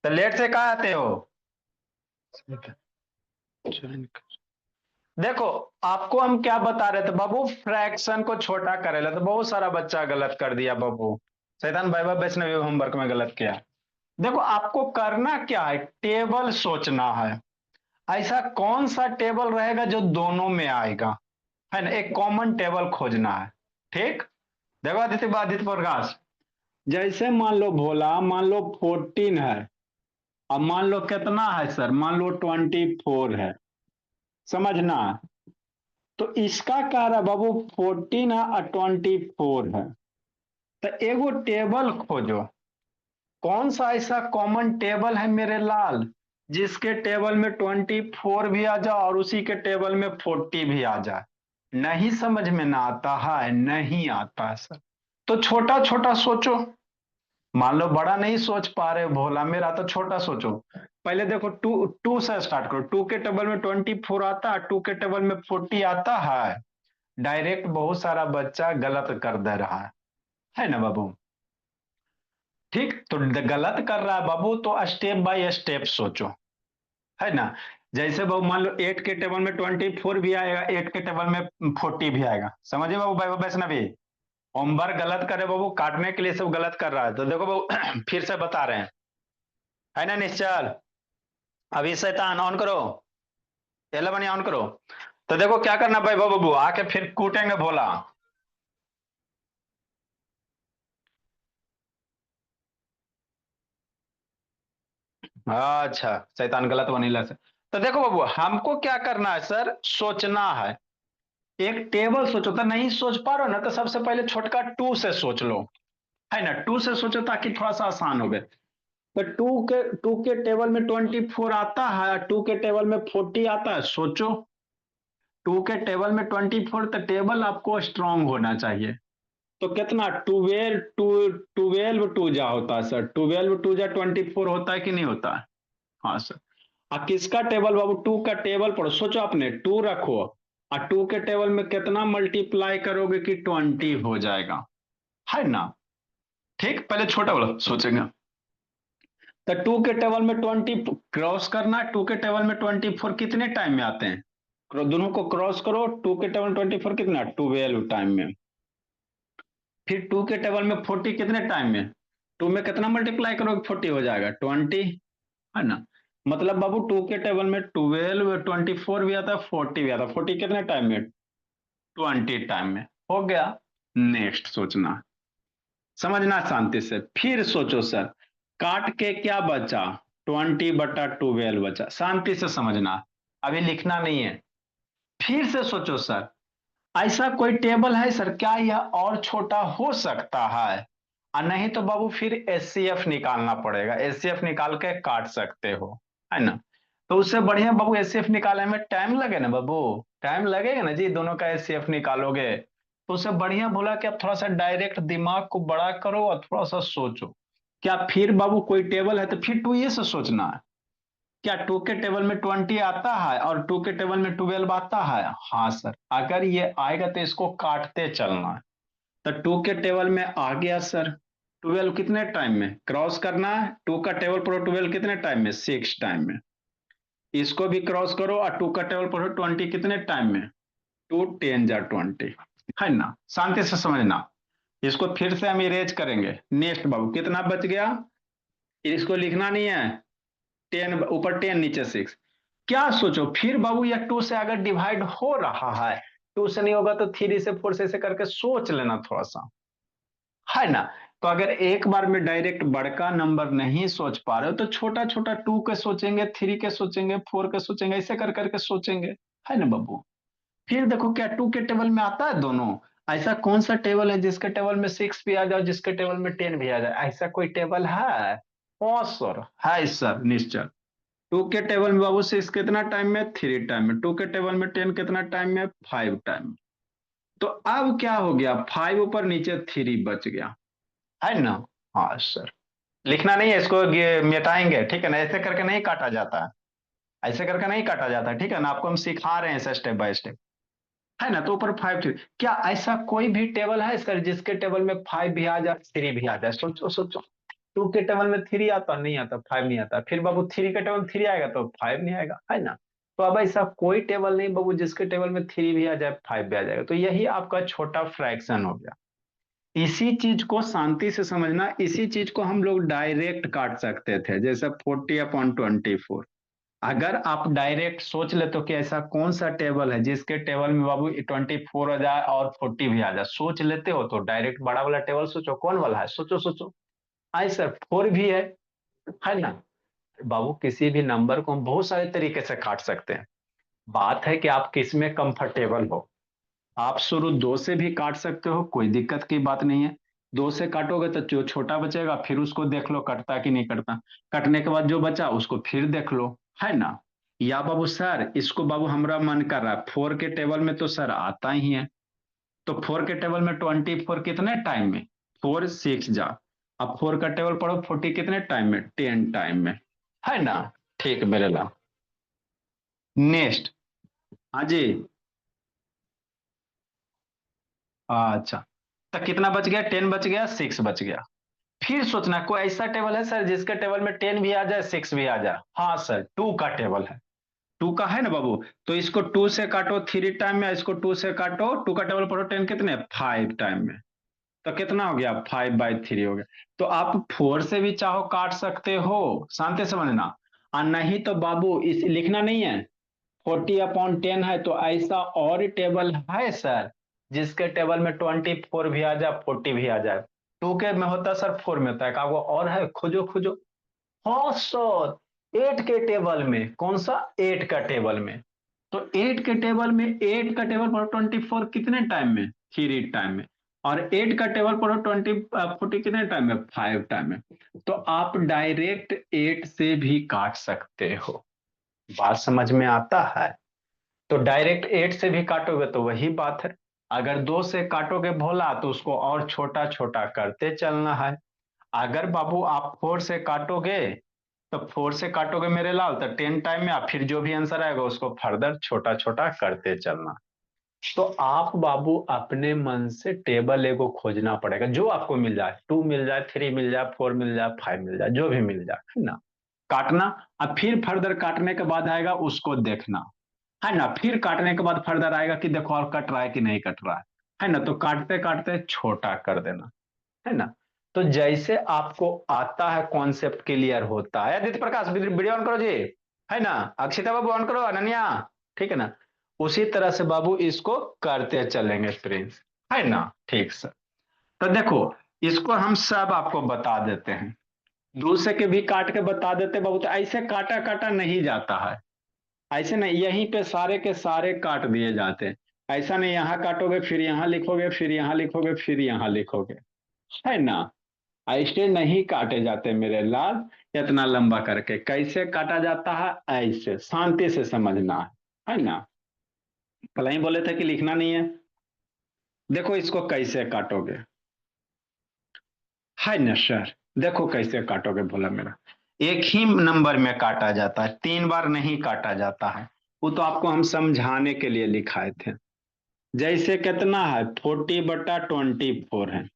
तो लेट से कहाँ आते हो? देखो, आपको हम क्या बता रहे थे बाबू, फ्रैक्शन को छोटा करेला तो बहुत सारा बच्चा गलत कर दिया बाबू। शैतान भाई बाबा वैष्णव होमवर्क में गलत किया। देखो, आपको करना क्या है, टेबल सोचना है। ऐसा कौन सा टेबल रहेगा जो दोनों में आएगा, है ना, एक कॉमन टेबल खोजना है। ठीक। देखो आदित्य प्रकाश, जैसे मान लो भोला, मान लो 14 है। अब मान लो कितना है सर, मान लो 24 है। समझना। तो इसका क्या रहा बाबू, 14 है और 24 है। तो एगो टेबल खोजो, कौन सा ऐसा कॉमन टेबल है मेरे लाल, जिसके टेबल में 24 भी आ जाए और उसी के टेबल में 40 भी आ जाए। नहीं समझ में ना आता है, नहीं आता है सर। तो छोटा छोटा सोचो। मान लो बड़ा नहीं सोच पा रहे हो भोला, मेरा तो छोटा सोचो। पहले देखो, टू टू से स्टार्ट करो। टू के टेबल में 24 आता है, टू के टेबल में 40 आता है। डायरेक्ट बहुत सारा बच्चा गलत कर दे रहा है ना बाबू। ठीक, तो गलत कर रहा है बाबू, तो स्टेप बाय स्टेप सोचो, है ना। जैसे बाबू मान लो 8 के टेबल में 24 भी आएगा, 8 के टेबल में 40 भी आएगा। समझिए बाबू, भाई वैष्णवी, होमवर्क गलत करे बाबू, काटने के लिए सब गलत कर रहा है। तो देखो बाबू फिर से बता रहे हैं, है ना निश्चल। अभी शैतान ऑन करो, एला बनी ऑन करो। तो देखो क्या करना भाई बाबू, आके फिर कूटेंगे भोला। अच्छा, शैतान गलत वनीला से। तो देखो बाबू, हमको क्या करना है सर, सोचना है। एक टेबल सोचो, तो नहीं सोच पा रहे हो ना, तो सबसे पहले छोटका टू से सोच लो, है ना। टू से सोचो ताकि थोड़ा सा आसान हो गए। तो टू के टेबल में 24 आता है, टू के टेबल में 40 आता है, सोचो। टू के टेबल में 24, तो टेबल आपको स्ट्रांग होना चाहिए। तो कितना, 12 टू जा होता है सर, 12 टू जा 24 होता है कि नहीं होता है? हाँ सर। किसका टेबल बाबू, टू का टेबल पढ़ो, सोचो आपने टू रखो, और टू के टेबल में कितना मल्टीप्लाई करोगे कि 20 हो जाएगा, है ना। ठीक, पहले छोटा वाला सोचेंगे। तो टू के टेबल में 20 क्रॉस करना, टू के टेबल में 24 कितने टाइम में आते हैं? दोनों को क्रॉस करो, टू के टेबल 24 कितना, 12 टाइम में। फिर टू के टेबल में 40 कितने टाइम में? टू में कितना मल्टीप्लाई करोगे 40 हो जाएगा, 20, है ना। मतलब बाबू टू के टेबल में 12, 24 भी आता है, 40 भी आता है। 40 कितने टाइम में? 20 टाइम में। हो गया। नेक्स्ट सोचना, समझना शांति से, फिर सोचो सर, काट के क्या बचा, 20/12 बचा, शांति से समझना, अभी लिखना नहीं है। फिर से सोचो सर, ऐसा कोई टेबल है सर क्या यह और छोटा हो सकता है? और नहीं तो बाबू फिर एचसीएफ निकालना पड़ेगा, एचसीएफ निकाल के काट सकते हो, है ना। तो उससे बढ़िया बाबू एचसीएफ निकालने में टाइम लगे ना बाबू, टाइम लगेगा ना जी, दोनों का एचसीएफ निकालोगे। तो उससे बढ़िया बोला कि आप थोड़ा सा डायरेक्ट दिमाग को बड़ा करो और थोड़ा सा सोचो। क्या फिर बाबू कोई टेबल है, तो फिर टू ये से सोचना है। क्या टू के टेबल में 20 आता है और टू के टेबल में 12 आता है? हाँ सर, अगर ये आएगा तो इसको काटते चलना है। तो टू के टेबल में आ गया सर, 12 कितने टाइम में क्रॉस करना है, टू का टेबल पर 12 कितने टाइम में, 6 टाइम में। इसको भी क्रॉस करो और टू का टेबल पर 20 कितने टाइम में, 2 10 जा 20, है ना। शांति से समझना। इसको फिर से हम इरेज करेंगे। नेक्स्ट बाबू कितना बच गया, इसको लिखना नहीं है। 10 ऊपर 10 नीचे 6। क्या सोचो फिर बाबू, या टू से अगर डिवाइड हो रहा है, टू से नहीं होगा तो थ्री से, फोर से, ऐसे करके सोच लेना थोड़ा सा, है ना। तो अगर एक बार में डायरेक्ट बड़का नंबर नहीं सोच पा रहे हो, तो छोटा छोटा टू के सोचेंगे, थ्री के सोचेंगे, फोर के सोचेंगे, ऐसे कर करके सोचेंगे, है ना बाबू। फिर देखो क्या टू के टेबल में आता है दोनों? ऐसा कौन सा टेबल है जिसके टेबल में 6 भी आ जाए, जिसके टेबल में 10 भी आ जाए? ऐसा कोई टेबल है? हाँ सर, है सर निश्चय। टू के टेबल में बाबू 6 कितना टाइम में, 3 टाइम में। टू के टेबल में 10 कितना टाइम में, 5 टाइम में। तो अब क्या हो गया, 5 ऊपर नीचे 3 बच गया, है ना। हाँ सर, लिखना नहीं है इसको, मिटाएंगे, ठीक है ना, ऐसे करके नहीं काटा जाता है। ऐसे करके नहीं काटा जाता, ठीक है ना, आपको हम सिखा रहे हैं ऐसा स्टेप बाय स्टेप, है ना। तो ऊपर 5 थ्री, क्या ऐसा कोई भी टेबल है सर जिसके टेबल में 5 भी आ जाए, 3 भी आ जाए? सोचो सोचो। टू के टेबल में थ्री आता नहीं आता, फाइव नहीं आता, फिर बाबू थ्री के टेबल थ्री आएगा तो फाइव नहीं आएगा, है ना। तो अब ऐसा कोई टेबल नहीं बाबू जिसके टेबल में थ्री भी आ जाए फाइव भी आ जाएगा, तो यही आपका छोटा फ्रैक्शन हो गया। इसी चीज को शांति से समझना, इसी चीज को हम लोग डायरेक्ट काट सकते थे, जैसे 40/24। अगर आप डायरेक्ट सोच ले तो कि ऐसा कौन सा टेबल है जिसके टेबल में बाबू 24 आ जाए और 40 भी आ जाए, सोच लेते हो तो डायरेक्ट बड़ा वाला टेबल सोचो, कौन वाला है, सोचो सोचो। आई सर, फोर भी है ना। बाबू किसी भी नंबर को हम बहुत सारे तरीके से काट सकते हैं, बात है कि आप किस में कंफर्टेबल हो। आप शुरू दो से भी काट सकते हो, कोई दिक्कत की बात नहीं है। दो से काटोगे तो जो छोटा बचेगा फिर उसको देख लो कटता कि नहीं कटता, कटने के बाद जो बचा उसको फिर देख लो, है ना। या बाबू सर इसको बाबू हमारा मन कर रहा है, फोर के टेबल में तो सर आता ही है, तो फोर के टेबल में 24 कितने टाइम में, फोर सिक्स जा। अब फोर का टेबल पढ़ो, 40 कितने टाइम में, 10 टाइम में, है ना। ठीक मेरे ला, नेक्स्ट। हाँ जी। अच्छा, तो कितना बच गया, 10 बच गया, सिक्स बच गया। फिर सोचना कोई ऐसा टेबल है सर जिसके टेबल में 10 भी आ जाए, सिक्स भी आ जाए, हाँ सर, टू का टेबल है। टू का है ना बाबू, तो इसको टू से काटो थ्री टाइम में, इसको टू से काटो, टू का टेबल पढ़ो 10 कितने, फाइव टाइम में। तो कितना हो गया, 5/3 हो गया। तो आप फोर से भी चाहो काट सकते हो, शांति से समझना। और नहीं तो बाबू इस लिखना नहीं है, 40/10 है, तो ऐसा और टेबल है सर जिसके टेबल में 24 भी आ जाए, 40 भी आ जाए। टू के में होता है सर, फोर में होता है, का वो और है, खोजो खोजो। हाँ सर, एट के टेबल में, कौन सा, एट का टेबल में। तो एट के टेबल में, एट का टेबल पढ़ो 24 कितने टाइम में, थ्री टाइम में। और एट का टेबल पढ़ो 40 कितने टाइम में, फाइव टाइम में। तो आप डायरेक्ट एट से भी काट सकते हो, बात समझ में आता है। तो डायरेक्ट एट से भी काटोगे तो वही बात है। अगर दो से काटोगे भोला तो उसको और छोटा छोटा करते चलना है। अगर बाबू आप फोर से काटोगे, तो फोर से काटोगे मेरे लाल तो 10 टाइम में, आप फिर जो भी आंसर आएगा उसको फर्दर छोटा छोटा करते चलना। तो आप बाबू अपने मन से टेबल एगो खोजना पड़ेगा, जो आपको मिल जाए, टू मिल जाए, थ्री मिल जाए, फोर मिल जाए, फाइव मिल जाए, जो भी मिल जाए, है ना। काटना, अब फिर फर्दर काटने के बाद आएगा उसको देखना, है ना। फिर काटने के बाद फर्दर आएगा कि देखो और कट रहा है कि नहीं कट रहा है ना। तो काटते काटते छोटा कर देना, है ना। तो जैसे आपको आता है, कॉन्सेप्ट क्लियर होता है, आदित्य प्रकाश वीडियो ऑन करो जी, है ना। अक्षिता बाबू ऑन करो, अनन्या, ठीक है ना। उसी तरह से बाबू इसको करते चलेंगे प्रिंस, है ना। ठीक सर। तो देखो, इसको हम सब आपको बता देते हैं, दूसरे के भी काट के बता देते बाबू, तो ऐसे काटा काटा नहीं जाता है। ऐसे नहीं यहीं पे सारे के सारे काट दिए जाते हैं। ऐसा नहीं यहाँ काटोगे फिर यहाँ लिखोगे, फिर यहाँ लिखोगे, फिर यहाँ लिखोगे, है ना। ऐसे नहीं काटे जाते मेरे लाल, इतना लंबा करके कैसे काटा जाता है, ऐसे शांति से समझना है ना। कल ही बोले थे कि लिखना नहीं है। देखो इसको कैसे काटोगे, है ना सर। देखो कैसे काटोगे बोला मेरा, एक ही नंबर में काटा जाता है, तीन बार नहीं काटा जाता है। वो तो आपको हम समझाने के लिए लिखाए थे। जैसे कितना है, 40/24 है।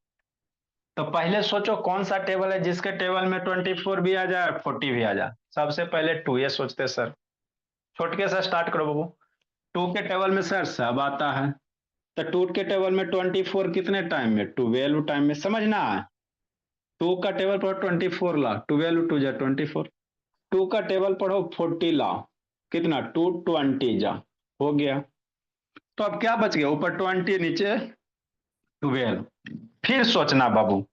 तो पहले सोचो कौन सा टेबल है जिसके टेबल में 24 भी आ जाए और 40 भी आ जाए। सबसे पहले टू, ये सोचते सर, छोटके से स्टार्ट करो बाबू। टू के टेबल में सर सब आता है, तो टू के टेबल में 24 कितने टाइम में, 12 टाइम में, समझना है। टू का टेबल पढ़ो 24 ला, 12 टू जा 24। टू का टेबल पढ़ो 40 ला, कितना, 220 जा, हो गया। तो अब क्या बच गया, ऊपर 20 नीचे 12। फिर सोचना बाबू,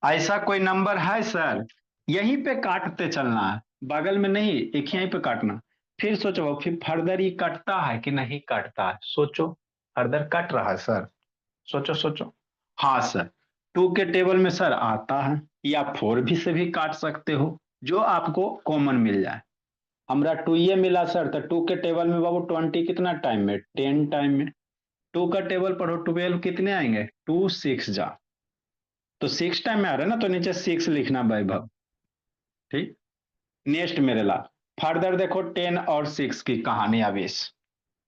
ऐसा कोई नंबर है सर, यहीं पे काटते चलना है, बगल में नहीं, एक यहीं पे काटना। फिर सोचो फिर फर्दर ये कटता है कि नहीं कटता है, सोचो। फर्दर कट रहा है सर, सोचो सोचो। हाँ सर, टू के टेबल में सर आता है, या फोर भी से भी काट सकते हो, जो आपको कॉमन मिल जाए। हमरा टू ये मिला सर, तो टू के टेबल में बाबू 20 कितना टाइम में, 10 टाइम में। टू का टेबल पढ़ो 12 कितने आएंगे, टू सिक्स जा, तो सिक्स टाइम में आ रहा है ना, तो नीचे सिक्स लिखना वैभव। ठीक, नेक्स्ट मेरे ला, फर्दर देखो 10 और 6 की कहानी, आवेश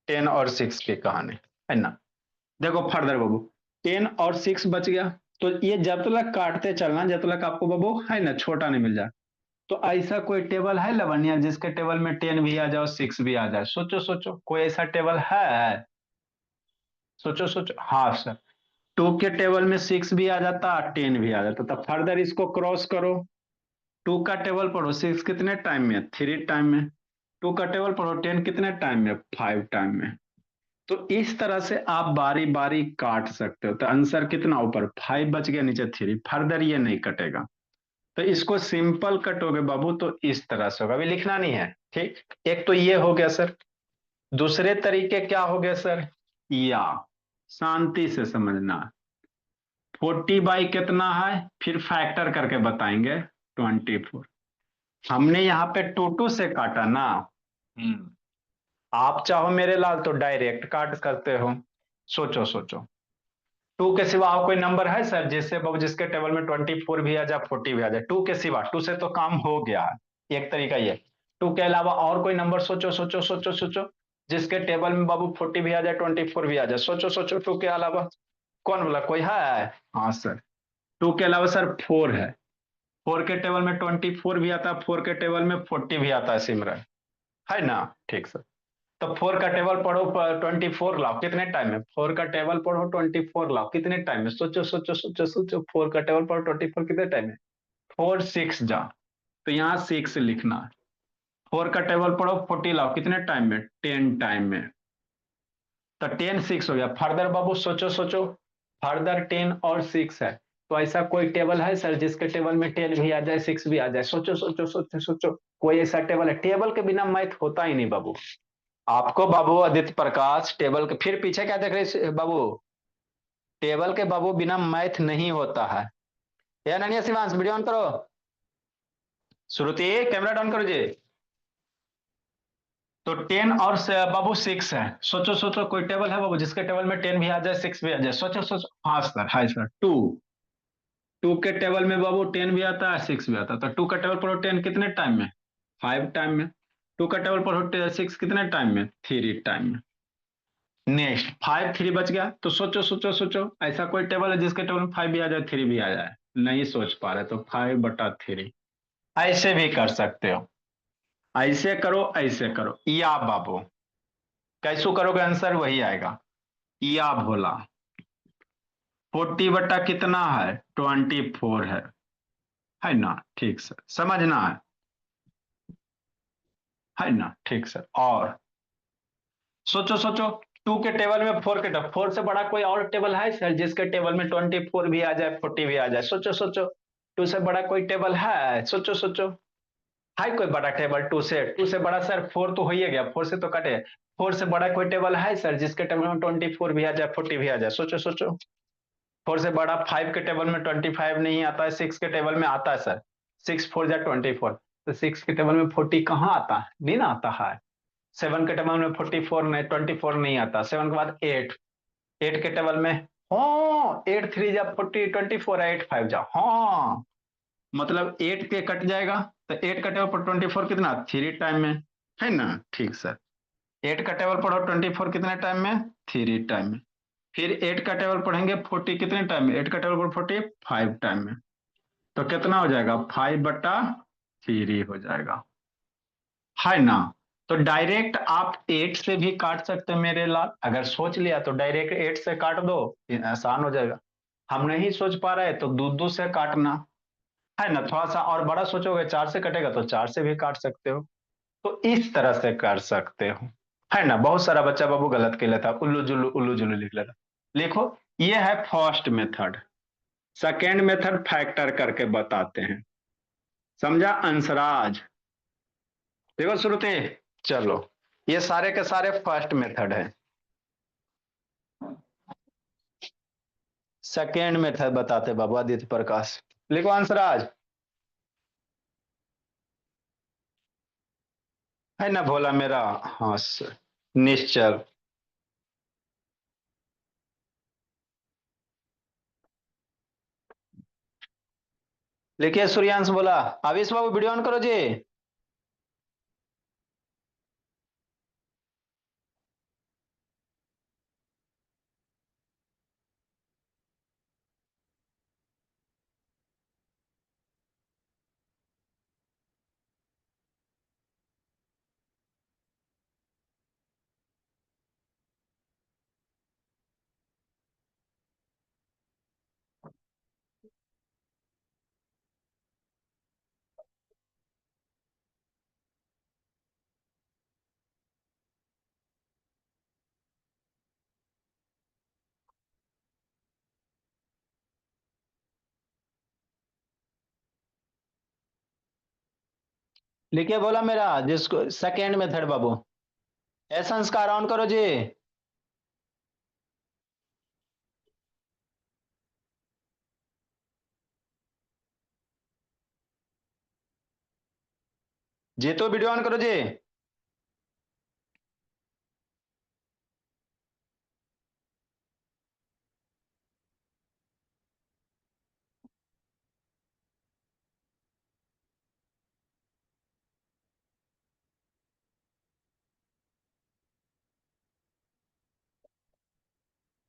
10 और 6 की कहानी, है ना। देखो फर्दर बाबू, 10 और 6 बच गया, तो ये जब तक काटते चलना, जब तक आपको बाबू है ना छोटा नहीं मिल जाए। तो ऐसा कोई टेबल है लवन्या जिसके टेबल में 10 भी आ जाए और 6 भी आ जाए? सोचो सोचो, कोई ऐसा टेबल है? सोचो सोचो, हाँ सर। 2 के टेबल में 6 भी आ जाता, 10 भी आ जाता। तब फर्दर इसको क्रॉस करो। 2 का टेबल पढ़ो, 6 कितने टाइम में? 3 टाइम में। 2 का टेबल पढ़ो, 10 कितने टाइम में? 5 टाइम में। तो इस तरह से आप बारी बारी काट सकते हो। तो आंसर कितना ऊपर 5 बच गया, नीचे 3, फर्दर ये नहीं कटेगा। तो इसको सिंपल कटोगे बाबू तो इस तरह से होगा, अभी लिखना नहीं है, ठीक। एक तो ये हो गया सर। दूसरे तरीके क्या हो गया सर? या शांति से समझना। 40 बाई कितना है, फिर फैक्टर करके बताएंगे। 24। हमने यहाँ पे टू टू से काटा ना। हम्म। आप चाहो मेरे लाल तो डायरेक्ट काट सकते हो। सोचो सोचो। 2 के सिवा और कोई नंबर है सर जिससे जिसके टेबल में 24 भी आ जाए, 40 भी आ जाए? 2 के सिवा, 2 से तो काम हो गया। एक तरीका ये। 2 के अलावा और कोई नंबर सोचो सोचो सोचो सोचो, जिसके टेबल में बाबू 40 भी आ जाए, 24 भी आ जाए। सोचो सोचो, 2 के अलावा कौन बोला, कोई है? हाँ सर। 2 के अलावा सर 4 है। 4 के टेबल में 24 भी आता है, 4 के टेबल में 40 भी आता है सिमरन, है ना? ठीक सर। तो 4 का टेबल पढ़ो, 24 लाओ कितने टाइम में? 4 का टेबल पढ़ो, 24 लाओ कितने टाइम में? सोचो सोचो सोचो सोचो, 4 का टेबल पढ़ो, 24 कितने टाइम में? 4 6 जा। तो यहाँ 6 लिखना है। 4 का टेबल पढ़ो, 40 लाओ कितने टाइम में? 10 टाइम में। तो 10 6 हो गया। फर्दर बाबू सोचो सोचो, फर्दर 10 और 6 है। तो ऐसा कोई टेबल है सर जिसके टेबल में 10 भी आ जाए, 6 भी आ जाए? सोचो सोचो सोचो सोचो, कोई ऐसा टेबल है? टेबल के बिना मैथ होता ही नहीं बाबू। आपको बाबू आदित्य प्रकाश टेबल के, फिर पीछे क्या देख रहे बाबू? टेबल के बाबू बिना मैथ नहीं होता है। या ननिया शिवांश, वीडियो ऑन करो। श्रुति, कैमरा डाउन करो जी। तो 10 और बाबू 6 है। सोचो सोचो, कोई टेबल है बाबू जिसके टेबल में 10 भी आ जाए, 6 भी आ जाए? सोचो सोचो। हाँ सर, हाय सर। 2। 2 के टेबल में बाबू 10 भी आता है, 6 भी आता है। तो 2 का टेबल पढ़ो, 10 कितने टाइम में? 5 टाइम में। 2 का टेबल पढ़ो, 6 कितने टाइम में? 3 टाइम में। नेक्स्ट 5 3 बच गया। तो सोचो सोचो सोचो, ऐसा कोई टेबल है जिसके टेबल में 5 भी आ जाए, 3 भी आ जाए? नहीं सोच पा रहे तो 5/3 ऐसे भी कर सकते हो। ऐसे करो, ऐसे करो, या बाबू कैसो करोगे आंसर वही आएगा। या भोला। 40 बटा कितना है? 24 है ना? ठीक सर, समझना है ना? ठीक सर। और सोचो सोचो, 2 के टेबल में 4 के टेबल, 4 से बड़ा कोई और टेबल है सर जिसके टेबल में 24 भी आ जाए, 40 भी आ जाए? सोचो सोचो। 2 से बड़ा कोई टेबल है? सोचो सोचो। है कोई बड़ा टेबल? 2 से बड़ा सर 4 तो हो ही गया, 4 से तो कटे। 4 से बड़ा कोई टेबल है सर जिसके टेबल में 24 भी आ जाए, 40 भी आ जाए? सोचो सोचो। 4 से बड़ा 5 के टेबल में 25 नहीं आता है, 6 के टेबल में आता है सर। 6 4 जा 24। तो 6 के टेबल में 40 कहाँ आता है? नहीं ना आता है। 7 के टेबल में 44 नहीं, 24 नहीं आता। 7 के बाद 8। 8 के टेबल में, हाँ 8 3 जा 40, 24 है, 8 5 जा, हाँ मतलब 8 के कट जाएगा। तो 8 का टेबल पर 24 कितना? 3 टाइम में, है ना? ठीक सर। 8 का टेबल पढ़ो, 24 कितने टाइम में? 3 टाइम में। फिर 8 का टेबल पढ़ेंगे 40 कितने टाइम में? 8 का टेबल पर 45 टाइम में। तो कितना हो जाएगा? 5/3 हो जाएगा, है ना? तो डायरेक्ट आप 8 से भी काट सकते हो मेरे लाल। अगर सोच लिया तो डायरेक्ट 8 से काट दो, आसान हो जाएगा। हम नहीं सोच पा रहे तो दो दो से काटना, है ना? थोड़ा सा और बड़ा सोचोगे, 4 से कटेगा तो 4 से भी काट सकते हो। तो इस तरह से कर सकते हो, है ना? बहुत सारा बच्चा बाबू गलत कर लेता, उल्लू जुल्लू लिख लेता। लिखो, ये है first method. Second method factor करके बताते हैं। समझा अंसराज? देखो श्रुति, चलो ये सारे के सारे फर्स्ट मेथड है। सेकेंड मेथड बताते बाबू आदित्य प्रकाश। लिखो अंसराज, है ना भोला मेरा? हाँ सर, निश्चल। लिखिए सूर्यांश बोला। आवेश बाबू वीडियो ऑन करो जी। लिखिए बोला मेरा, जिसको सेकेंड मेथड बाबू। ए संस्कार ऑन करो जी। जी तो वीडियो ऑन करो जी।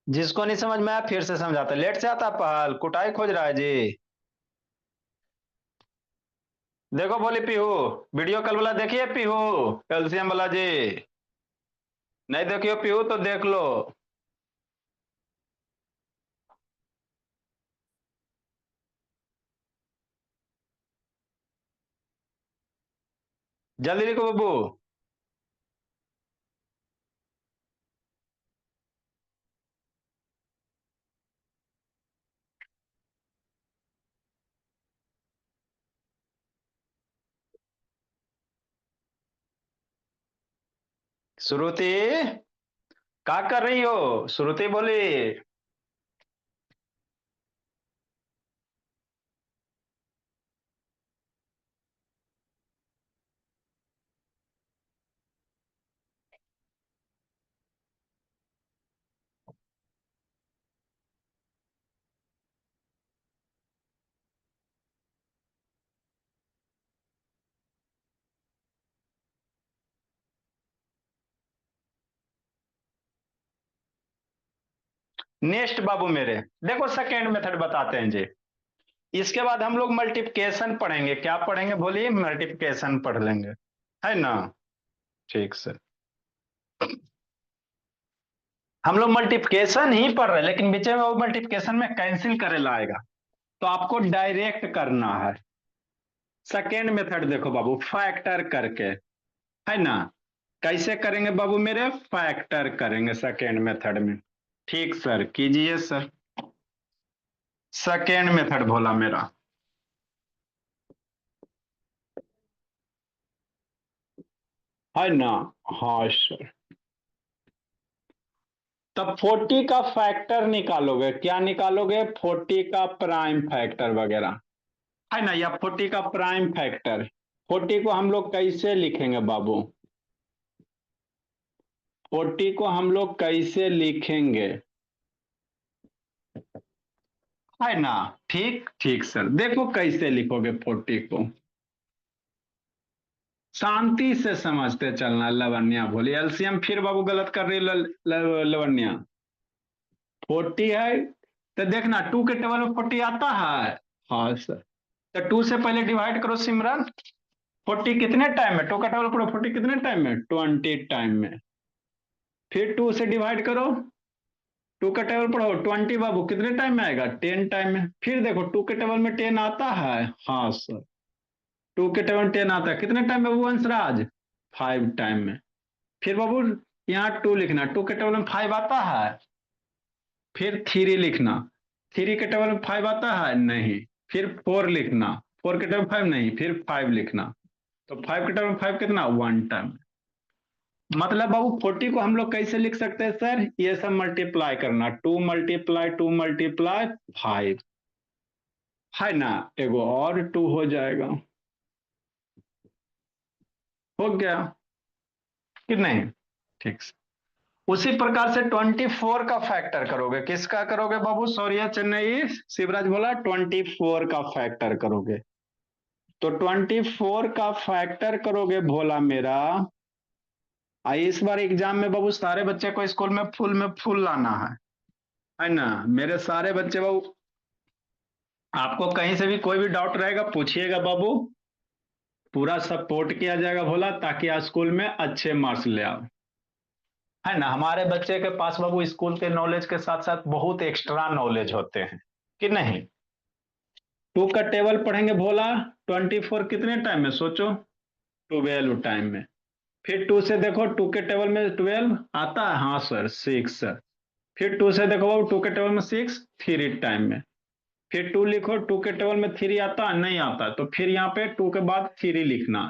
जिसको नहीं समझ में आया फिर से समझाता, लेट से आता पहल कुटाई खोज रहा है जी। देखो बोली पीहू, वीडियो कल वाला देखिए पीहू, कैल्शियम वाला जी। नहीं देखियो पीहू तो देख लो। जल्दी लिखो बाबू। श्रुति, क्या कर रही हो श्रुति बोली। नेक्स्ट बाबू मेरे, देखो सेकेंड मेथड बताते हैं जी। इसके बाद हम लोग मल्टीप्लिकेशन पढ़ेंगे, क्या पढ़ेंगे बोलिए, मल्टीप्लिकेशन पढ़ लेंगे, है ना। ठीक सर। हम लोग मल्टीप्लिकेशन ही पढ़ रहे हैं, लेकिन बीच में वो मल्टीप्लिकेशन में कैंसिल करे लाएगा, तो आपको डायरेक्ट करना है। सेकेंड मेथड देखो बाबू, फैक्टर करके, है ना। कैसे करेंगे बाबू मेरे, फैक्टर करेंगे सेकेंड मेथड में। ठीक सर, कीजिए सर। सेकेंड मेथड बोला मेरा, है ना। हाँ सर। तब 40 का फैक्टर निकालोगे, क्या निकालोगे, 40 का प्राइम फैक्टर वगैरह, है ना, या 40 का प्राइम फैक्टर। 40 को हम लोग कैसे लिखेंगे बाबू, 40 को हम लोग कैसे लिखेंगे, है ना। ठीक ठीक सर, देखो कैसे लिखोगे 40 को, शांति से समझते चलना। लवन्या बोली एलसीएम फिर बाबू गलत कर रही लवन्या। 40 है तो देखना 2 के टेबल में 40 आता है। हाँ सर। तो 2 से पहले डिवाइड करो सिमरन। 40 कितने टाइम में, 2 का टेबल पढ़ो, 40 कितने टाइम में, 20 टाइम में। फिर 2 से डिवाइड करो, 2 का टेबल पढ़ो, 20 बाबू कितने टाइम में आएगा, 10 टाइम में। फिर देखो 2 के टेबल में 10 आता है। हाँ सर। 2 के टेबल में 10 आता है, कितने टाइम में बाबू अंशराज, 5 टाइम में। फिर बाबू यहाँ 2 लिखना, 2 के टेबल में 5 आता है। फिर 3 लिखना, 3 के टेबल में 5 आता है नहीं। फिर 4 लिखना, 4 के टेबल में 5 नहीं, फिर 5 लिखना। तो 5 के टेबल में 5 कितना, 1 टाइम। मतलब बाबू 40 को हम लोग कैसे लिख सकते हैं सर, ये सब मल्टीप्लाई करना, 2 × 2 × 5, है ना। एगो और 2 हो जाएगा, हो गया कि नहीं। ठीक से उसी प्रकार से 24 का फैक्टर करोगे, किसका करोगे बाबू, सौर्या चेन्नई शिवराज बोला 24 का फैक्टर करोगे। तो 24 का फैक्टर करोगे भोला मेरा। इस बार एग्जाम में बाबू सारे बच्चे को स्कूल में फुल लाना है ना। मेरे सारे बच्चे बाबू, आपको कहीं से भी कोई भी डाउट रहेगा पूछिएगा बाबू, पूरा सपोर्ट किया जाएगा भोला, ताकि आप स्कूल में अच्छे मार्क्स ले आओ, है ना। हमारे बच्चे के पास बाबू स्कूल के नॉलेज के साथ साथ बहुत एक्स्ट्रा नॉलेज होते हैं, कि नहीं। 2 का टेबल पढ़ेंगे भोला, 24 कितने टाइम में सोचो, 12 टाइम में। फिर 2 से देखो 2 के टेबल में 12 आता है, हाँ सर 6 सर। फिर 2 से देखो बाबू 2 के टेबल में 6, 3 टाइम में। फिर 2 लिखो, 2 के टेबल में 3 आता है नहीं आता, तो फिर यहाँ पे 2 के बाद 3 लिखना,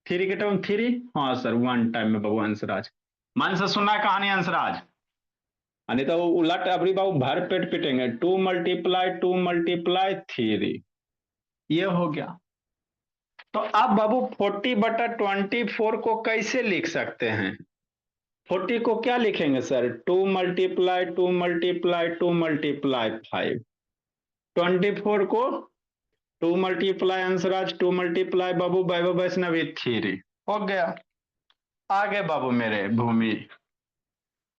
3 के टेबल में 3। हाँ सर, 1 टाइम में बाबू हंसराज। मन से सुनना है कहानी हंसराज। नहीं तो उलट अबरी बाबू भर पेट पिटेंगे। 2 × 2 × 3 ये हो गया। तो अब बाबू 40/24 को कैसे लिख सकते हैं? 40 को क्या लिखेंगे सर? 2 × 2 × 2 × 2 × 5। 24 को 2 × अंसराज 2 × बाबू वैभव वैष्णवी 3 हो गया। आगे बाबू मेरे भूमि।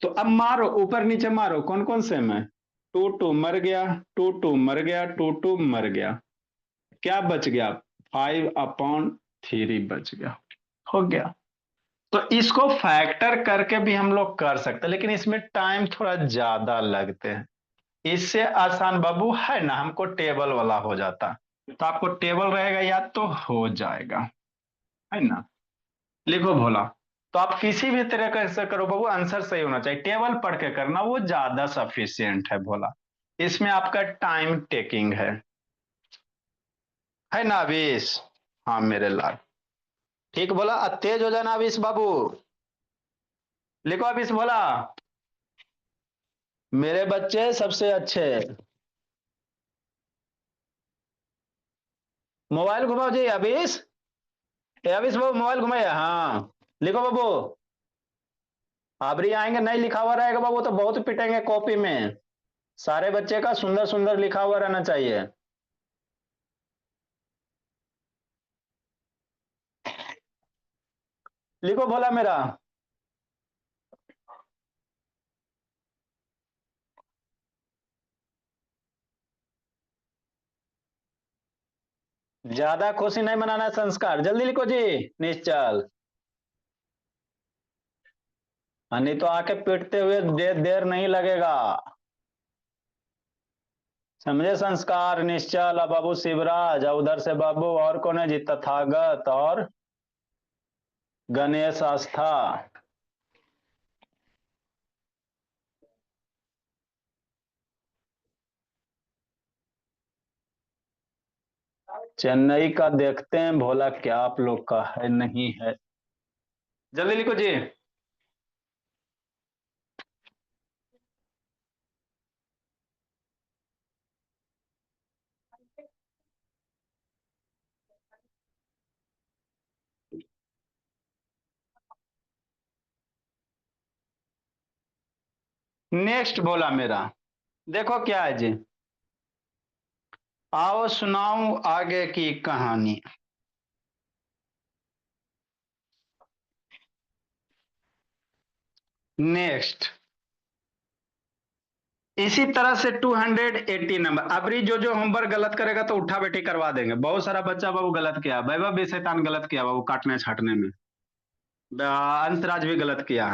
तो अब मारो, ऊपर नीचे मारो, कौन कौन से में? 2 मर गया, 2 मर गया, 2 मर गया। क्या बच गया? 5/3 बच गया। हो गया। तो इसको फैक्टर करके भी हम लोग कर सकते हैं, लेकिन इसमें टाइम थोड़ा ज्यादा लगते हैं। इससे आसान बाबू है ना, हमको टेबल वाला हो जाता। तो आपको टेबल रहेगा याद तो हो जाएगा, है ना। लिखो भोला। तो आप किसी भी तरह से करो बाबू, आंसर सही होना चाहिए। टेबल पढ़ के करना वो ज्यादा सफिशियंट है भोला। इसमें आपका टाइम टेकिंग है ना अवीश? हाँ मेरे लाल, ठीक बोला। तेज हो जाना अवीश बाबू। लिखो अवीश बोला, मेरे बच्चे सबसे अच्छे। मोबाइल घुमाओ जी अवीश। अवीश बाबू मोबाइल घुमाइए। हाँ लिखो बाबू। आबरी आएंगे नहीं लिखा हुआ रहेगा बाबू तो बहुत पिटेंगे कॉपी में। सारे बच्चे का सुंदर सुंदर लिखा हुआ रहना चाहिए। लिखो भोला मेरा। ज्यादा खुशी नहीं मनाना है संस्कार, जल्दी लिखो जी। निश्चल। नहीं तो आके पीटते हुए देर नहीं लगेगा। समझे संस्कार? निश्चल। अब बाबू शिवराज, उधर से बाबू और कौन है जी? तथागत और गणेश आस्था। चेन्नई का देखते हैं भोला क्या आप लोग का है नहीं है। जल्दी लिखो जी। नेक्स्ट बोला मेरा। देखो क्या है जी। आओ सुनाऊं आगे की कहानी। नेक्स्ट। इसी तरह से 280 नंबर। अबरी जो होमवर्क गलत करेगा तो उठा बैठी करवा देंगे। बहुत सारा बच्चा बाबू गलत किया, वैभव भी शैतान गलत किया बाबू, काटने छाटने में। अंतराज भी गलत किया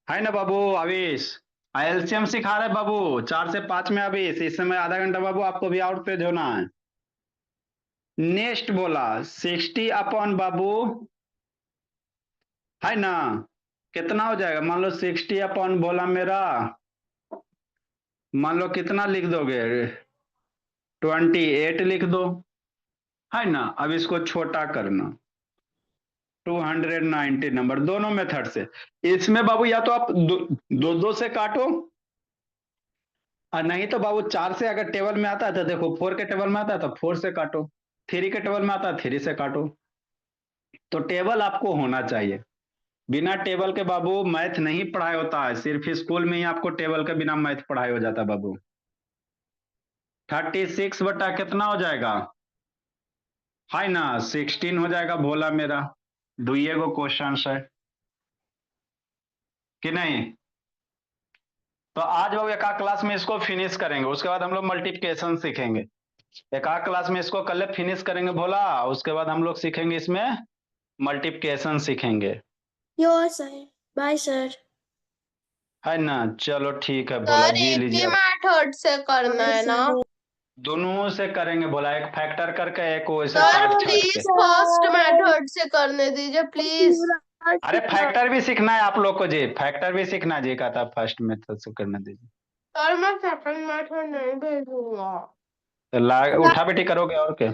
है ना बाबू आवेश? एलसीएम सिखा रहे बाबू, 4 से 5 में आवेश। इस समय आधा घंटा बाबू आपको भी आउट पेज होना है। नेक्स्ट बोला 60 बाबू, है ना। कितना हो जाएगा? मान लो 60 बोला मेरा, मान लो कितना लिख दोगे? 28 लिख दो, है ना। अब इसको छोटा करना। 290 नंबर दोनों मेथड से। इसमें बाबू या तो आप दो से काटो, और नहीं तो बाबू 4 से अगर टेबल में आता है तो देखो, 4 के टेबल में आता है तो 4 से काटो, 3 के टेबल में आता है 3 से काटो। तो टेबल आपको होना चाहिए। बिना टेबल के बाबू मैथ नहीं पढ़ाई होता है। सिर्फ स्कूल में ही आपको टेबल के बिना मैथ पढ़ाई हो जाता है बाबू। 36 बटा कितना हो जाएगा? है ना, 16 हो जाएगा भोला मेरा। दुइये गो क्वेश्चन है कि नहीं? तो आज बाबू एक क्लास में इसको फिनिश करेंगे, उसके बाद हम लोग मल्टीप्लिकेशन सीखेंगे। एक क्लास में इसको कल फिनिश करेंगे भोला, उसके बाद हम लोग सीखेंगे इसमें मल्टीप्लिकेशन सीखेंगे। यो सर, बाय सर। है ना, चलो ठीक है भोला, जी एक लीजिए। ही मेथड से करना है ना? दोनों से करेंगे भोला, एक फैक्टर करके एक वैसे सर काट छाट प्लीज के। फर्स्ट मेथड से करने दीजिए प्लीज। अरे फैक्टर भी सीखना है आप लोग को जी, फैक्टर भी सीखना जी, कहा था फर्स्ट मेथड से करना दीजिए। सर मैं सेकंड मेथड नहीं भेजूंगा। तो उठा बेटी करोगे और क्या?